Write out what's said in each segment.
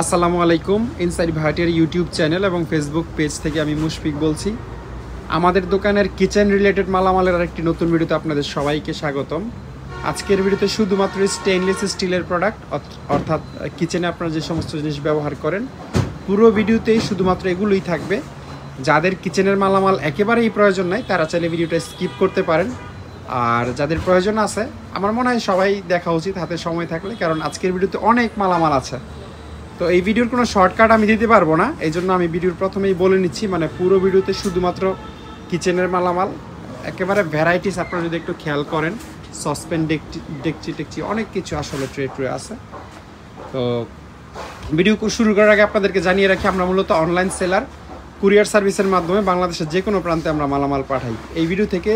আসসালামু আলাইকুম। Inside ভাইয়াটির YouTube channel এবং ফেসবুক পেজ থেকে আমি মুশফিক বলছি। আমাদের দোকানের কিচেন রিলেটেড মালামালের আরেকটি নতুন ভিডিওতে আপনাদের সবাইকে স্বাগতম। আজকের ভিডিওতে শুধুমাত্র স্টেইনলেস স্টিলের প্রোডাক্ট, অর্থাৎ কিচেনে আপনারা যে সমস্ত জিনিস ব্যবহার করেন, পুরো ভিডিওতেই শুধুমাত্র এগুলোই থাকবে। যাদের কিচেনের মালামাল একেবারেই প্রয়োজন নাই তারা চাইলে ভিডিওটা স্কিপ করতে পারেন, আর যাদের প্রয়োজন আছে আমার মনে হয় সবাই দেখা উচিত হাতে সময় থাকলে, কারণ আজকের ভিডিওতে অনেক মালামাল আছে। তো এই ভিডিওর কোনো শর্টকাট আমি দিতে পারবো না, এই জন্য আমি ভিডিওর প্রথমেই বলে নিচ্ছি, মানে পুরো ভিডিওতে শুধুমাত্র কিচেনের মালামাল, একেবারে ভ্যারাইটিস। আপনারা যদি একটু খেয়াল করেন, সসপ্যান, ডেকচি অনেক কিছু আসলে ট্রে আছে। তো ভিডিও শুরু করার আগে আপনাদেরকে জানিয়ে রাখি, আমরা মূলত অনলাইন সেলার, কুরিয়ার সার্ভিসের মাধ্যমে বাংলাদেশের যে কোনো প্রান্তে আমরা মালামাল পাঠাই। এই ভিডিও থেকে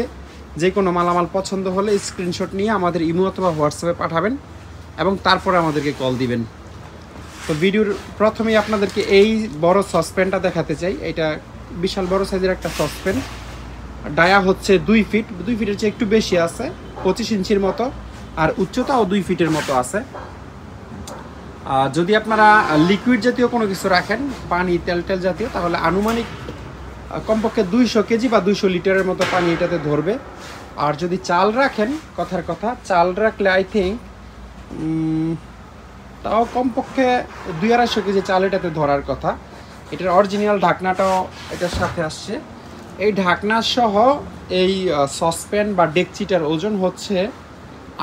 যে কোনো মালামাল পছন্দ হলে স্ক্রিনশট নিয়ে আমাদের ইমো অথবা হোয়াটসঅ্যাপে পাঠাবেন এবং তারপরে আমাদেরকে কল দিবেন। তো ভিডিওর প্রথমেই আপনাদেরকে এই বড় সসপ্যানটা দেখাতে চাই। এটা বিশাল বড় সাইজের একটা সসপ্যান, ডায়া হচ্ছে 2 ফিট, 2 ফিটের চেয়ে একটু বেশি আছে, 25 ইঞ্চির মতো, আর উচ্চতাও 2 ফিটের মতো আছে। যদি আপনারা লিকুইড জাতীয় কোনো কিছু রাখেন, পানি তেল জাতীয়, তাহলে আনুমানিক কমপক্ষে 200 কেজি বা 200 লিটারের মতো পানি এটাতে ধরবে। আর যদি চাল রাখেন, কথার কথা চাল রাখলে আই থিঙ্ক তাও কমপক্ষে 200-250 কেজি চাল এটাতে ধরার কথা। এটার অরিজিনাল ঢাকনাটাও এটার সাথে আসছে। এই ঢাকনা সহ এই সসপ্যান বা ডেকচিটার ওজন হচ্ছে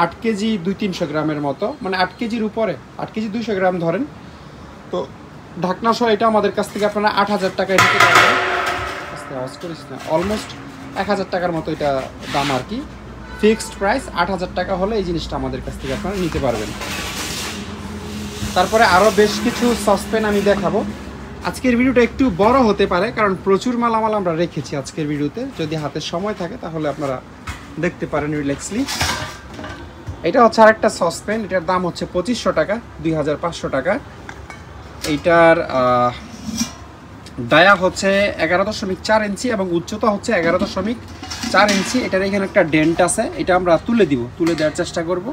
8 কেজি 200-300 গ্রামের মতো, মানে 8 কেজির উপরে, 8 কেজি 200 গ্রাম ধরেন। তো ঢাকনা সহ এটা আমাদের কাছ থেকে আপনারা 8000 টাকায় নিতে পারবেন। অলমোস্ট 1000 টাকার মতো এটা দাম আর কি। ফিক্সড প্রাইস 8000 টাকা হলে এই জিনিসটা আমাদের কাছ থেকে আপনারা নিতে পারবেন। তারপরে আরও বেশ কিছু সসপ্যান আমি দেখাবো। আজকের ভিডিওটা একটু বড় হতে পারে, কারণ প্রচুর মালামাল আমরা রেখেছি আজকের ভিডিওতে। যদি হাতে সময় থাকে তাহলে আপনারা দেখতে পারেন রিল্যাক্সলি। এটা হচ্ছে আরেকটা সসপ্যান, এটার দাম হচ্ছে 2500 টাকা, 2500 টাকা। এইটার ডায়া হচ্ছে 11.4 ইঞ্চি এবং উচ্চতা হচ্ছে 11.4 ইঞ্চি। এটার এখানে একটা ডেন্ট আছে, এটা আমরা তুলে দেওয়ার চেষ্টা করব।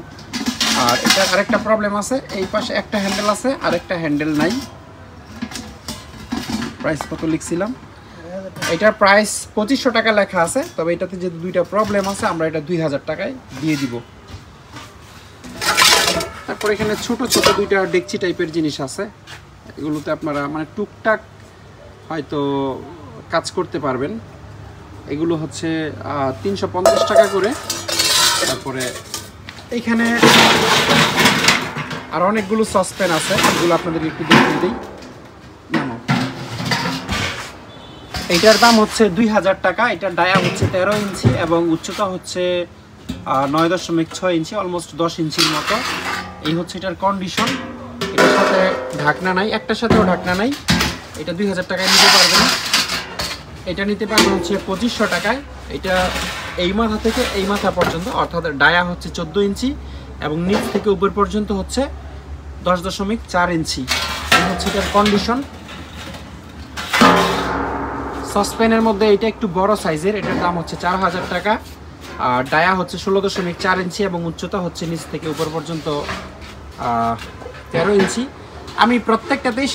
আর এটার আরেকটা প্রবলেম আছে, এই পাশে একটা হ্যান্ডেল আছে আর একটা হ্যান্ডেল নাই। প্রাইস কত লিখছিলাম, এটার প্রাইস 2500 টাকা লেখা আছে, তবে এটাতে যে দুইটা প্রবলেম আছে আমরা এটা 2000 টাকায় দিয়ে দিব। তারপর এখানে ছোট ছোট দুইটা ডেকচি টাইপের জিনিস আছে, এগুলোতে আপনারা মানে টুকটাক হয়তো কাজ করতে পারবেন। এগুলো হচ্ছে 350 টাকা করে। তারপরে এইখানে আর অনেকগুলো সসপ্যান আছে, এগুলো আপনাদের একটু দেখিয়ে দিই। এইটার দাম হচ্ছে 2000 টাকা। এটার ডায়া হচ্ছে 13 ইঞ্চি এবং উচ্চতা হচ্ছে 9.6 ইঞ্চি, অলমোস্ট 10 ইঞ্চির মতো। এই হচ্ছে এটার কন্ডিশন। এটার সাথে ঢাকনা নাই, একটার সাথেও ঢাকনা নাই। এটা 2000 টাকায় নিতে পারবেন। এটা নিতে পারবেন হচ্ছে 2500 টাকায়। এটা এই মাথা থেকে এই মাথা পর্যন্ত, অর্থাৎ ডায়া হচ্ছে 14 ইঞ্চি এবং নিচ থেকে উপর পর্যন্ত হচ্ছে 10.4 ইঞ্চি। এই হচ্ছে এটার কন্ডিশন। সসপ্যানের মধ্যে এটা একটু বড় সাইজের, এটার দাম হচ্ছে 4000 টাকা। আর ডায়া হচ্ছে 16.4 ইঞ্চি এবং উচ্চতা হচ্ছে নিচ থেকে উপর পর্যন্ত 13 ইঞ্চি। আমি প্রত্যেকটাতেই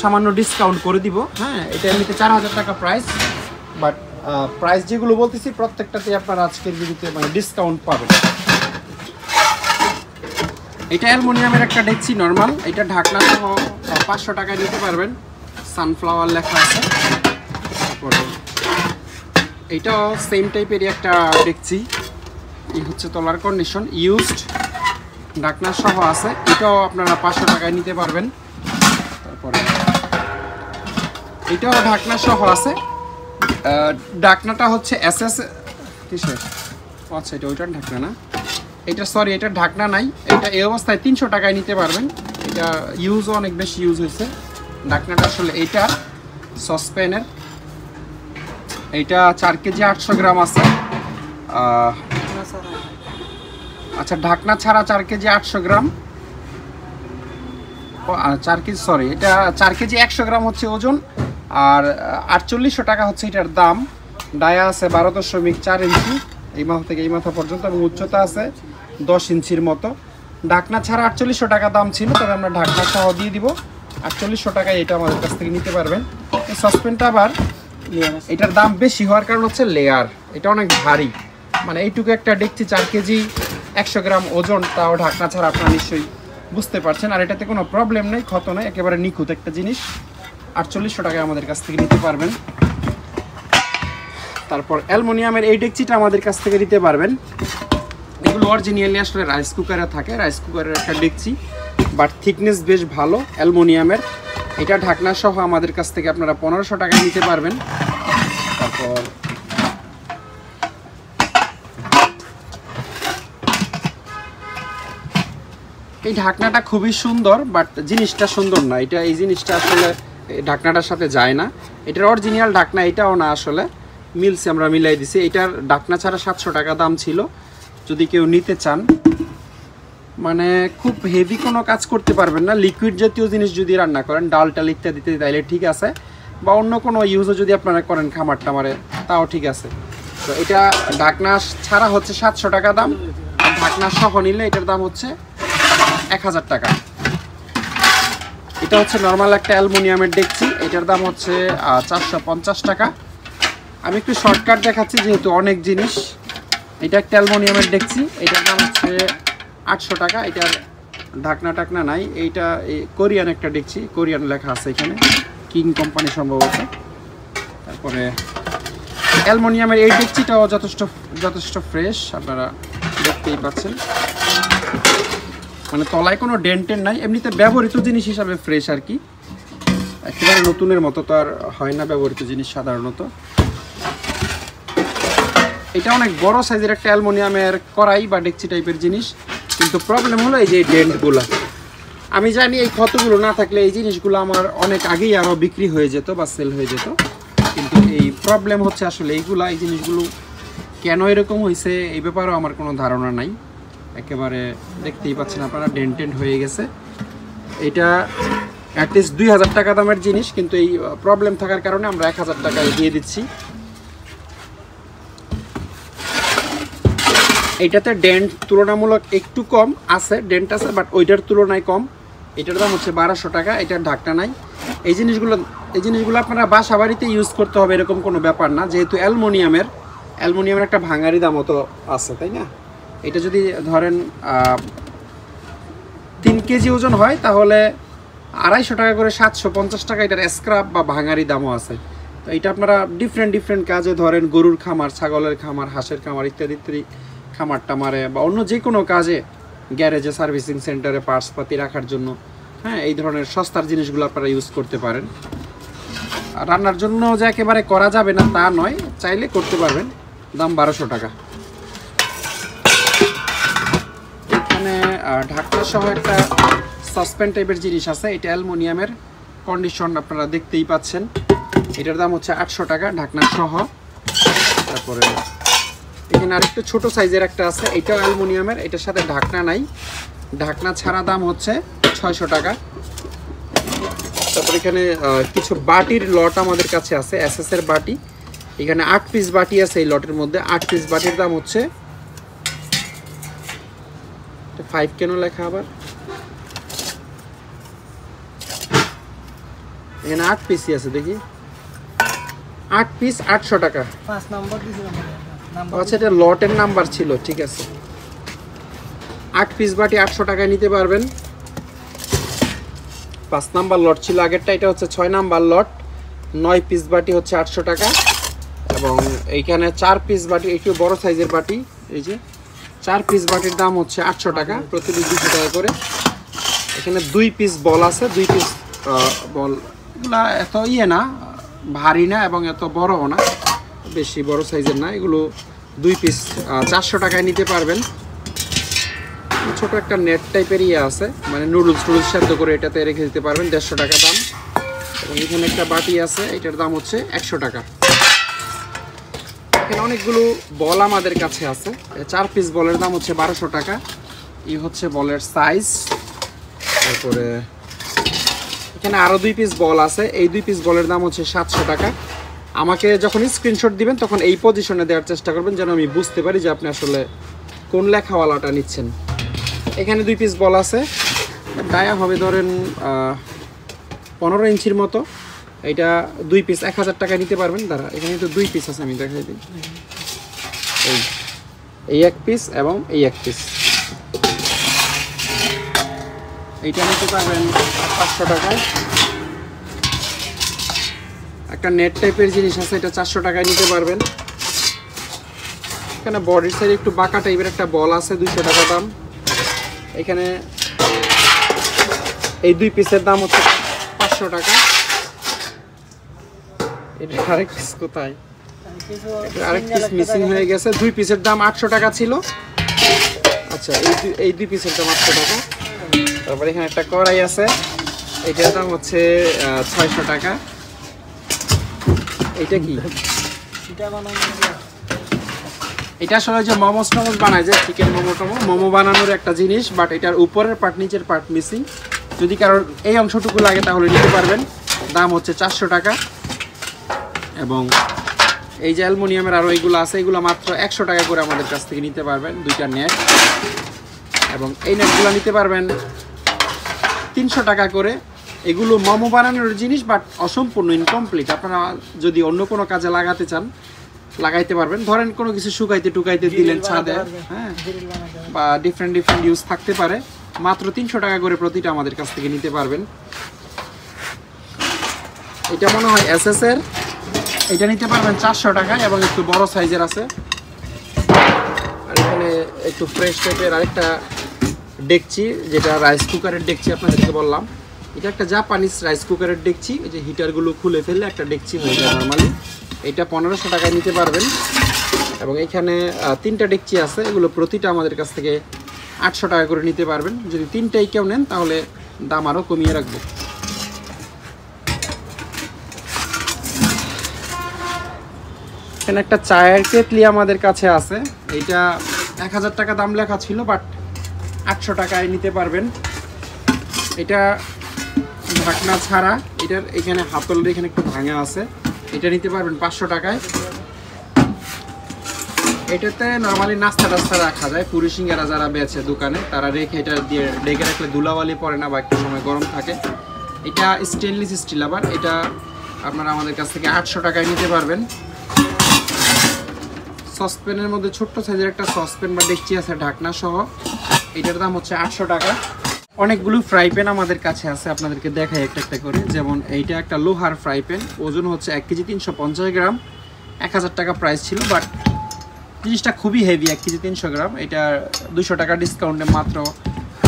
সামান্য ডিসকাউন্ট করে দিব। হ্যাঁ, এটা এমনিতে 4000 টাকা প্রাইস, বাট প্রাইস যেগুলো বলতেছি প্রত্যেকটাতেই আপনারা আজকের ভিডিওতে মানে ডিসকাউন্ট পাবেন। এটা অ্যালুমিনিয়ামের একটা ডেকচি নর্মাল, এটা ঢাকনা সহ 500 টাকায় নিতে পারবেন, সানফ্লাওয়ার লেখা আছে। তারপরে এইটাও সেম টাইপেরই একটা ডেকচি, এই হচ্ছে তলার কন্ডিশন, ইউজড, ঢাকনা সহ আছে। এটাও আপনারা 500 টাকায় নিতে পারবেন। তারপরে এটাও ঢাকনা সহ আছে। ঢাকনাটা হচ্ছে এসএস কিসের, আচ্ছা এটা ওইটার ঢাকনা না, এটা সরি এটা ঢাকনা নাই। এটা এই অবস্থায় 300 টাকায় নিতে পারবেন। এটা ইউজও অনেক বেশি ইউজ হয়েছে। ঢাকনাটা আসলে এইটা সসপ্যানের, এইটা 4 কেজি 800 গ্রাম আছে। আচ্ছা, ঢাকনা ছাড়া 4 কেজি 800 গ্রাম, 4 কেজি সরি, এটা 4 কেজি 100 গ্রাম হচ্ছে ওজন। আর 4800 টাকা হচ্ছে এটার দাম। ডায়া আছে 12.4 ইঞ্চি এই মাথা থেকে এই মাথা পর্যন্ত এবং উচ্চতা আছে 10 ইঞ্চির মতো। ঢাকনা ছাড়া 4800 টাকা দাম ছিল, তবে আমরা ঢাকনা সহ দিয়ে দিব 4800 টাকায় এটা আমাদের কাছ থেকে নিতে পারবেন। এই সসপ্যানটা আবার এটার দাম বেশি হওয়ার কারণ হচ্ছে লেয়ার, এটা অনেক ভারী, মানে এইটুকু একটা ডেকচি 4 কেজি 100 গ্রাম ওজন, তাও ঢাকনা ছাড়া আপনারা নিশ্চয়ই বুঝতে পারছেন। আর এটাতে কোনো প্রবলেম নেই, ক্ষত নেই, একেবারে নিখুঁত একটা জিনিস। 4800 টাকায় আমাদের কাছ থেকে নিতে পারবেন। তারপর অ্যালুমিনিয়ামের এই ডেকচিটা আমাদের কাছ থেকে নিতে পারবেন। এগুলো অরিজিনালি আসলে রাইস কুকারে থাকে, রাইস কুকারের একটা ডেকচি, বাট থিকনেস বেশ ভালো অ্যালুমিনিয়ামের। এটা ঢাকনা সহ আমাদের কাছ থেকে আপনারা 1500 টাকায় নিতে পারবেন। তারপর এই ঢাকনাটা খুবই সুন্দর, বাট জিনিসটা সুন্দর না। এটা এই জিনিসটা আসলে ঢাকনাটার সাথে যায় না। এটার অরিজিনাল ঢাকনা এটাও না, আসলে মিলছে, আমরা মিলাই দিছি। এটার ঢাকনা ছাড়া 700 টাকা দাম ছিল। যদি কেউ নিতে চান, মানে খুব হেভি কোনো কাজ করতে পারবেন না। লিকুইড জাতীয় জিনিস যদি রান্না করেন, ডাল টাল ইত্যাদিতে, তাইলে ঠিক আছে, বা অন্য কোনো ইউজও যদি আপনারা করেন খামার টামারে, তাও ঠিক আছে। তো এটা ঢাকনা ছাড়া হচ্ছে 700 টাকা দাম, আর ঢাকনা সহ নিলে এটার দাম হচ্ছে 1000 টাকা। এটা হচ্ছে নর্মাল একটা অ্যালুমিনিয়ামের ডেকচি, এটার দাম হচ্ছে 450 টাকা। আমি একটু শর্টকাট দেখাচ্ছি যেহেতু অনেক জিনিস। এটা একটা অ্যালুমিনিয়ামের ডেকচি, এটার দাম হচ্ছে 800 টাকা। এটার ঢাকনা টাকনা নাই। এইটা কোরিয়ান একটা ডেকচি, কোরিয়ান লেখা আছে এখানে, কিং কোম্পানি সম্ভবত। তারপরে অ্যালুমিনিয়ামের এই ডেকচিটাও যথেষ্ট ফ্রেশ, আপনারা দেখতেই পাচ্ছেন, মানে তলায় কোনো ডেন্টেন নাই। এমনিতে ব্যবহৃত জিনিস হিসাবে ফ্রেশ আর কি, একেবারে নতুনের মতো তো আর হয় না ব্যবহৃত জিনিস সাধারণত। এটা অনেক বড় সাইজের একটা অ্যালুমিনিয়ামের কড়াই বা ডেকচি টাইপের জিনিস, কিন্তু প্রবলেম হলো এই যে ডেন্টগুলো। আমি জানি এই ক্ষতগুলো না থাকলে এই জিনিসগুলো আমার অনেক আগেই আরও বিক্রি হয়ে যেত বা সেল হয়ে যেত, কিন্তু এই প্রবলেম হচ্ছে আসলে এই জিনিসগুলো কেন এরকম হয়েছে এই ব্যাপারেও আমার কোনো ধারণা নাই। একেবারে দেখতেই পাচ্ছেন আপনারা, ডেন্টেন্ট হয়ে গেছে। এটা অ্যাটলিস্ট 2000 টাকা দামের জিনিস, কিন্তু এই প্রবলেম থাকার কারণে আমরা 1000 টাকায় দিয়ে দিচ্ছি। এইটাতে ডেন্ট তুলনামূলক একটু কম আছে, ডেন্ট আছে, বাট ওইটার তুলনায় কম। এটার দাম হচ্ছে 1200 টাকা। এটার ঢাকনা নাই। এই জিনিসগুলো আপনারা বাসা বাড়িতে ইউজ করতে হবে এরকম কোনো ব্যাপার না, যেহেতু অ্যালুমিনিয়ামের একটা ভাঙারি দামও তো আছে, তাই না? এটা যদি ধরেন 3 কেজি ওজন হয়, তাহলে 250 টাকা করে 750 টাকা এটার স্ক্র্যাপ বা ভাঙারি দামও আছে। তো এটা আপনারা ডিফারেন্ট কাজে, ধরেন গরুর খামার, ছাগলের খামার, হাঁসের খামার ইত্যাদি খামার টামারে, বা অন্য যে কোনো কাজে, গ্যারেজে, সার্ভিসিং সেন্টারে পার্টসপাতি রাখার জন্য, হ্যাঁ, এই ধরনের সস্তার জিনিসগুলো আপনারা ইউজ করতে পারেন। আর রান্নার জন্য যে একেবারে করা যাবে না তা নয়, চাইলে করতে পারবেন। দাম 1200 টাকা। এখানে ঢাকনা সহ একটা সাসপেন টাইপের জিনিস আছে, এটা অ্যালুমিনিয়ামের, কন্ডিশন আপনারা দেখতেই পাচ্ছেন। এটার দাম হচ্ছে 800 টাকা ঢাকনা সহ। তারপরে এখানে আরেকটু ছোট সাইজের একটা আছে, এটাও অ্যালুমিনিয়ামের, এটার সাথে ঢাকনা নাই, ঢাকনা ছাড়া দাম হচ্ছে 600 টাকা। তারপর এখানে কিছু বাটির লট আমাদের কাছে আছে, এসএস এর বাটি। এখানে 8 পিস বাটি আছে এই লটের মধ্যে। 8 পিস বাটির দাম হচ্ছে 5 কেন লেখা আবার, এখানে 8 পিসই আছে, দেখি 8 পিস 800 টাকা। 5 নাম্বার দিছি, আচ্ছা, এটা লটের নাম্বার ছিল, ঠিক আছে। 8 পিস বাটি 800 টাকায় নিতে পারবেন। 5 নাম্বার লট ছিল আগেরটা, এটা হচ্ছে 6 নাম্বার লট। 9 পিস বাটি হচ্ছে 800 টাকা। এবং এইখানে 4 পিস বাটি, একটু বড় সাইজের বাটি, এই যে 4 পিস বাটির দাম হচ্ছে 800 টাকা, প্রতিটি 200 টাকা করে। এখানে 2 পিস বল আছে, 2 পিস বলগুলা এত না, ভারী না, এবং এত বড়ও না, বেশি বড় সাইজের না। এগুলো 2 পিস 400 টাকায় নিতে পারবেন। ছোট একটা নেট টাইপের আছে, মানে নুডলস সেদ্ধ করে এটাতে রেখে দিতে পারবেন, 150 টাকা দাম। এবং এখানে একটা বাটি আছে, এটার দাম হচ্ছে 100 টাকা। এখানে অনেকগুলো বল আমাদের কাছে আছে। 4 পিস বলের দাম হচ্ছে 1200 টাকা। এই হচ্ছে বলের সাইজ। তারপরে এখানে আরও 2 পিস বল আছে, এই 2 পিস বলের দাম হচ্ছে 700 টাকা। আমাকে যখন স্ক্রিনশট দিবেন তখন এই পজিশনে দেওয়ার চেষ্টা করবেন, যেন আমি বুঝতে পারি যে আপনি আসলে কোন লেখাওয়ালাটা নিচ্ছেন। এখানে 2 পিস বল আছে, ডায়া হবে ধরেন 15 ইঞ্চির মতো। এটা 2 পিস 1000 টাকা নিতে পারবেন। দাঁড়া, এখানে তো 2 পিস আছে, আমি দেখাই দিই। এই 1 পিস এবং এই 1 পিস, এইটা নিতে পারবেন 500 টাকায়। একটা নেট টাইপের জিনিস আছে, এটা 400 টাকায় নিতে পারবেন। এখানে বডির সাইডে একটু বাঁকা টাইপের একটা বল আছে, 200 টাকা দাম। এখানে এই 2 পিসের দাম হচ্ছে 500 টাকা। এটা আরেক পিস কোথায়? আরেক পিস মিসিং হয়ে গেছে। 2 পিসের দাম 800 টাকা ছিল। আচ্ছা, এই 2 পিসের দাম 800 টাকা। তারপর এখানে একটা কড়াই আছে, এটার দাম হচ্ছে 600 টাকা। এটা কি? এটা আসলে যে মোমোস টোমোস বানায়, যে চিকেন মোমো বানানোর একটা জিনিস, বাট এটার উপরের পার্ট নিচের পার্ট মিসিং। যদি কারোর এই অংশটুকু লাগে তাহলে নিতে পারবেন। দাম হচ্ছে 400 টাকা। এবং এই যে অ্যালুমিনিয়ামের আরও এইগুলো আছে, এগুলো মাত্র 100 টাকা করে আমাদের কাছ থেকে নিতে পারবেন, 2টা নেট। এবং এই নেটগুলো নিতে পারবেন 300 টাকা করে। এগুলো মোমো বানানোর জিনিস, বাট অসম্পূর্ণ, ইনকমপ্লিট। আপনারা যদি অন্য কোনো কাজে লাগাতে চান লাগাইতে পারবেন। ধরেন কোনো কিছু শুকাইতে টুকাইতে দিলেন ছাদে, হ্যাঁ, বা ডিফারেন্ট ইউজ থাকতে পারে। মাত্র 300 টাকা করে প্রতিটা আমাদের কাছ থেকে নিতে পারবেন। এটা মনে হয় এসএস এর, এটা নিতে পারবেন 400 টাকা এবং একটু বড় সাইজের আছে। আর এখানে একটু ফ্রেশ টাইপের আরেকটা ডেকচি, যেটা রাইস কুকারের ডেকচি আপনাদেরকে বললাম। এটা একটা জাপানিজ রাইস কুকারের ডেকচি। এই যে হিটারগুলো খুলে ফেললে একটা ডেকচি হয়ে যায় নর্মালি। এটা 1500 টাকায় নিতে পারবেন। এবং এখানে 3টা ডেকচি আছে, এগুলো প্রতিটা আমাদের কাছ থেকে 800 টাকা করে নিতে পারবেন। যদি 3টাই কেউ নেন তাহলে দাম আরও কমিয়ে রাখবো। এখানে একটা চায়ের কেটলি আমাদের কাছে আছে, এইটা 1000 টাকা দাম লেখা ছিল, বাট 800 টাকায় নিতে পারবেন। এটা ঢাকনা ছাড়া, এটার এখানে হাতলের এখানে একটু ভাঙা আছে, এটা নিতে পারবেন 500 টাকায়। এটাতে নর্মালি নাস্তা টাস্তা রাখা যায়। পুরি সিঙ্গারা যারা বেচে দোকানে, তারা রেখে এটা দিয়ে ডেকে রাখলে ধুলাবালি পড়ে না বা একটু সময় গরম থাকে। এটা স্টেনলেস স্টিল, আবার এটা আপনারা আমাদের কাছ থেকে 800 টাকায় নিতে পারবেন। সসপ্যানের মধ্যে ছোট্ট সাইজের একটা সসপ্যান বা ডেকচি আছে ঢাকনা সহ, এটার দাম হচ্ছে 800 টাকা। অনেকগুলো ফ্রাই প্যান আমাদের কাছে আছে, আপনাদেরকে দেখাই একটা একটা করে। যেমন এইটা একটা লোহার ফ্রাই প্যান, ওজন হচ্ছে 1 কেজি 350 গ্রাম। 1000 টাকা প্রাইস ছিল, বাট জিনিসটা খুবই হেভি, 1 কেজি 300 গ্রাম। এটা 200 টাকা ডিসকাউন্টে মাত্র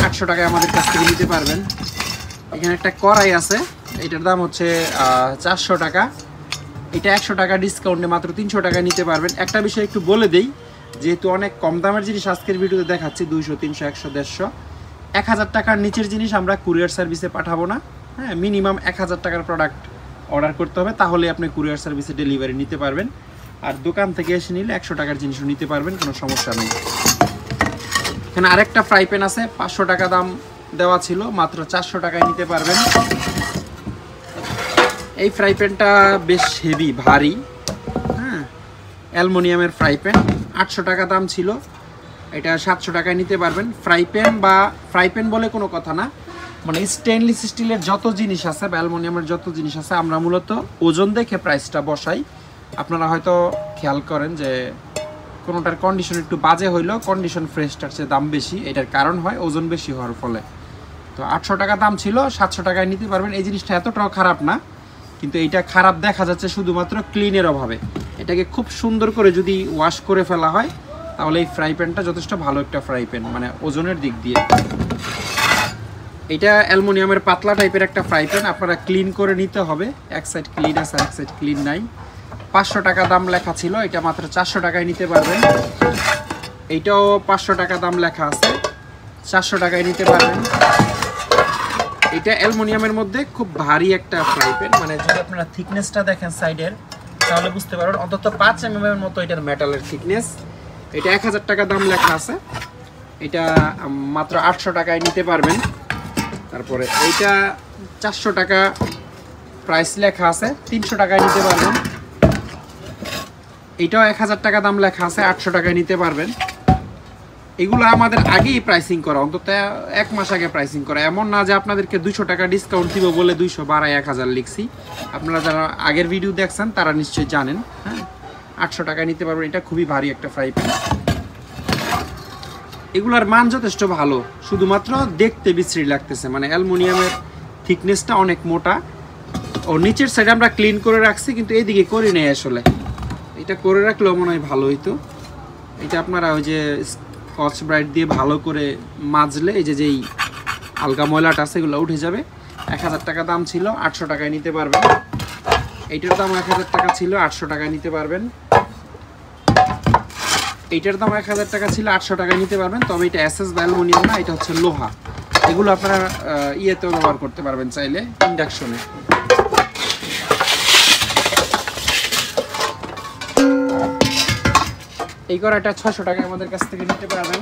800 টাকায় আমাদের কাছ থেকে নিতে পারবেন। এখানে একটা কড়াই আছে, এটার দাম হচ্ছে 400 টাকা। এটা 100 টাকা ডিসকাউন্টে মাত্র 300 টাকায় নিতে পারবেন। একটা বিষয় একটু বলে দেই, যেহেতু অনেক কম দামের জিনিস আজকের ভিডিওতে দেখাচ্ছি, 200, 300, 100, 150, 1000 টাকার নিচের জিনিস আমরা কুরিয়ার সার্ভিসে পাঠাবো না। হ্যাঁ, মিনিমাম 1000 টাকার প্রোডাক্ট অর্ডার করতে হবে, তাহলে আপনি কুরিয়ার সার্ভিসে ডেলিভারি নিতে পারবেন। আর দোকান থেকে এসে নিলে 100 টাকার জিনিসও নিতে পারবেন, কোনো সমস্যা নেই। এখানে আরেকটা ফ্রাই প্যান আছে, 500 টাকা দাম দেওয়া ছিল, মাত্র 400 টাকায় নিতে পারবেন। এই ফ্রাই প্যানটা বেশ হেভি, ভারী, হ্যাঁ, অ্যালুমিনিয়ামের ফ্রাই প্যান। 800 টাকা দাম ছিল, এটা 700 টাকায় নিতে পারবেন। ফ্রাই প্যান বা ফ্রাই প্যান বলে কোনো কথা না, মানে স্টেনলেস স্টিলের যত জিনিস আছে বা অ্যালুমিনিয়ামের যত জিনিস আছে, আমরা মূলত ওজন দেখে প্রাইসটা বসাই। আপনারা হয়তো খেয়াল করেন যে কোনোটার কন্ডিশন একটু বাজে হইলেও কন্ডিশন ফ্রেশটার চেয়ে দাম বেশি, এটার কারণ হয় ওজন বেশি হওয়ার ফলে। তো 800 টাকা দাম ছিল, 700 টাকায় নিতে পারবেন। এই জিনিসটা এতটাও খারাপ না, কিন্তু এইটা খারাপ দেখা যাচ্ছে শুধুমাত্র ক্লিনের অভাবে। এটাকে খুব সুন্দর করে যদি ওয়াশ করে ফেলা হয় তাহলে এই ফ্রাই প্যানটা যথেষ্ট ভালো একটা ফ্রাই প্যান, মানে ওজনের দিক দিয়ে। এটা অ্যালুমিনিয়ামের পাতলা টাইপের একটা ফ্রাই প্যান, আপনারা ক্লিন করে নিতে হবে। এক সাইড ক্লিন আছে, এক সাইড ক্লিন নাই। 500 টাকা দাম লেখা ছিল, এটা মাত্র 400 টাকায় নিতে পারবেন। এইটাও 500 টাকা দাম লেখা আছে, 400 টাকায় নিতে পারবেন। এটা অ্যালুমিনিয়ামের মধ্যে খুব ভারী একটা ফ্রাই প্যান, মানে যদি আপনারা থিকনেসটা দেখেন সাইডের তাহলে বুঝতে পারবেন অন্তত 5 mm এর মতো এটার মেটালের থিকনেস। এটা 1000 টাকা দাম লেখা আছে, এটা মাত্র 800 টাকায় নিতে পারবেন। তারপরে এইটা 400 টাকা প্রাইস লেখা আছে, 300 টাকায় নিতে পারবেন। এইটাও 1000 টাকা দাম লেখা আছে, 800 টাকায় নিতে পারবেন। এগুলো আমাদের আগেই প্রাইসিং করা, অন্তত 1 মাস আগে প্রাইসিং করা। এমন না যে আপনাদেরকে 200 টাকা ডিসকাউন্ট দিব বলে 200 বাড়ায় 1000 লিখছি। আপনারা যারা আগের ভিডিও দেখছেন তারা নিশ্চয়ই জানেন। হ্যাঁ, 800 টাকায় নিতে পারবেন। এটা খুবই ভারী একটা ফ্রাই প্যান। এগুলার মান যথেষ্ট ভালো, শুধুমাত্র দেখতে বিশ্রী লাগতেছে, মানে অ্যালুমিনিয়ামের থিকনেসটা অনেক মোটা। ও নিচের সাইডে আমরা ক্লিন করে রাখছি, কিন্তু এইদিকে করি নেই আসলে। এটা করে রাখলেও মনে হয় ভালো হইতো। এটা আপনারা ওই যে স্কচ ব্রাইট দিয়ে ভালো করে মাজলে এই যে যেই আলগা ময়লাটা আছে এগুলো উঠে যাবে। 1000 টাকা দাম ছিল, 800 টাকায় নিতে পারবেন। এইটার দাম 1000 টাকা ছিল, 800 টাকায় নিতে পারবেন। এইটার দাম 1000 টাকা ছিল, 800 টাকায় নিতে পারবেন। তবে এটা এসএস বা অ্যালুমিনিয়াম না, এটা হচ্ছে লোহা। এগুলো আপনারা ইয়েতেও ব্যবহার করতে পারবেন চাইলে, ইন্ডাকশনে। এই কড়াইটা 600 টাকায় আমাদের কাছ থেকে নিতে পারবেন।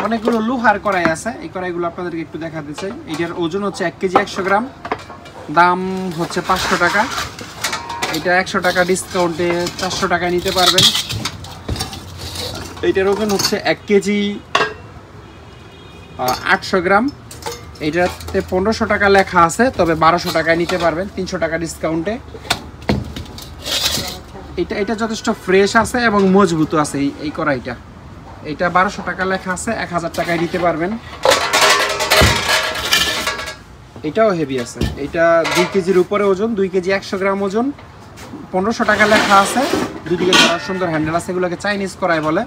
অনেকগুলো লোহার কড়াই আছে, এই কড়াইগুলো আপনাদেরকে একটু দেখাতে চাই। এটার ওজন হচ্ছে 1 কেজি 100 গ্রাম, দাম হচ্ছে 500 টাকা। এটা 100 টাকা ডিসকাউন্টে 400 টাকায় নিতে পারবেন। এইটার ওজন হচ্ছে 1 কেজি 800 গ্রাম। এইটাতে 1500 টাকা লেখা আছে, তবে 1200 টাকায় নিতে পারবেন 300 টাকা ডিসকাউন্টে। এটা যথেষ্ট ফ্রেশ আছে এবং মজবুত আছে এই কড়াইটা। এটা 1200 টাকা লেখা আছে, 1000 টাকায় নিতে পারবেন। এটাও হেভি আছে, এটা 2 কেজির উপরে ওজন, 2 কেজি 100 গ্রাম ওজন, 1500 টাকা লেখা আছে। দুদিকে ধরার সুন্দর হ্যান্ডেল আছে, এগুলোকে চাইনিজ কড়াই বলে।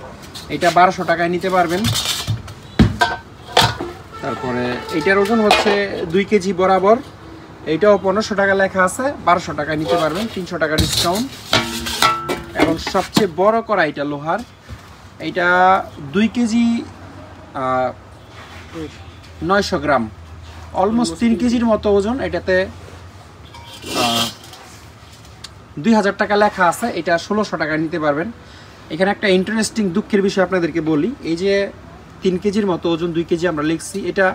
এটা 1200 টাকায় নিতে পারবেন। তারপরে এইটার ওজন হচ্ছে 2 কেজি বরাবর, এইটাও 1500 টাকা লেখা আছে, 1200 টাকায় নিতে পারবেন, 300 টাকা ডিসকাউন্ট। এবং সবচেয়ে বড় কড়াইটা লোহার, এইটা 2 কেজি 900 গ্রাম, অলমোস্ট 3 কেজির মতো ওজন। এটাতে 2000 টাকা লেখা আছে, এটা 1600 টাকা নিতে পারবেন। এখানে একটা ইন্টারেস্টিং দুঃখের বিষয় আপনাদেরকে বলি, এই যে 3 কেজির মতো ওজন, 2 কেজি আমরা লিখছি, এটা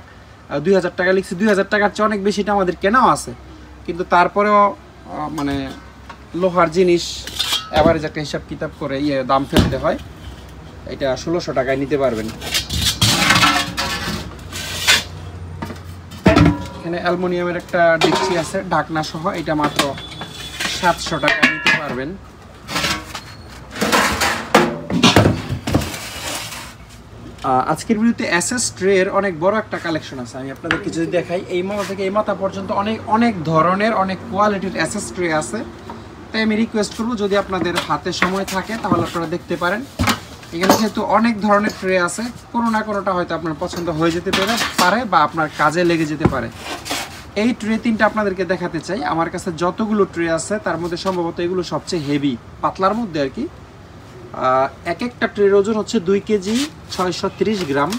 2000 টাকা লিখছি। 2000 টাকার চেয়ে অনেক বেশি এটা আমাদের কেনাও আছে, কিন্তু তারপরেও মানে লোহার জিনিস অ্যাভারেজ একটা হিসাব কিতাব করে দাম ফেলতে হয়। এটা 1600 টাকায় নিতে পারবেন। এখানে অ্যালুমিনিয়ামের একটা ডেকচি আছে ঢাকনা সহ, এটা মাত্র 700 টাকায় নিতে পারবেন। আজকের ভিডিওতে এসএস ট্রের অনেক বড় একটা কালেকশন আছে, আমি আপনাদেরকে যদি দেখাই। এই মাথা থেকে এই মাথা পর্যন্ত অনেক ধরনের অনেক কোয়ালিটির এসএস ট্রে আছে। তাই আমি রিকোয়েস্ট করবো, যদি আপনাদের হাতে সময় থাকে তাহলে আপনারা দেখতে পারেন। এখানে যেহেতু অনেক ধরনের ট্রে আছে, কোনো না কোনোটা হয়তো আপনার পছন্দ হয়ে যেতে পারে বা আপনার কাজে লেগে যেতে পারে। এই ট্রে 3টা আপনাদেরকে দেখাতে চাই। আমার কাছে যতগুলো ট্রে আছে তার মধ্যে সম্ভবত এগুলো সবচেয়ে হেভি, পাতলার মধ্যে আর কি। এক একটা ট্রের ওজন হচ্ছে 2 কেজি 630 গ্রাম।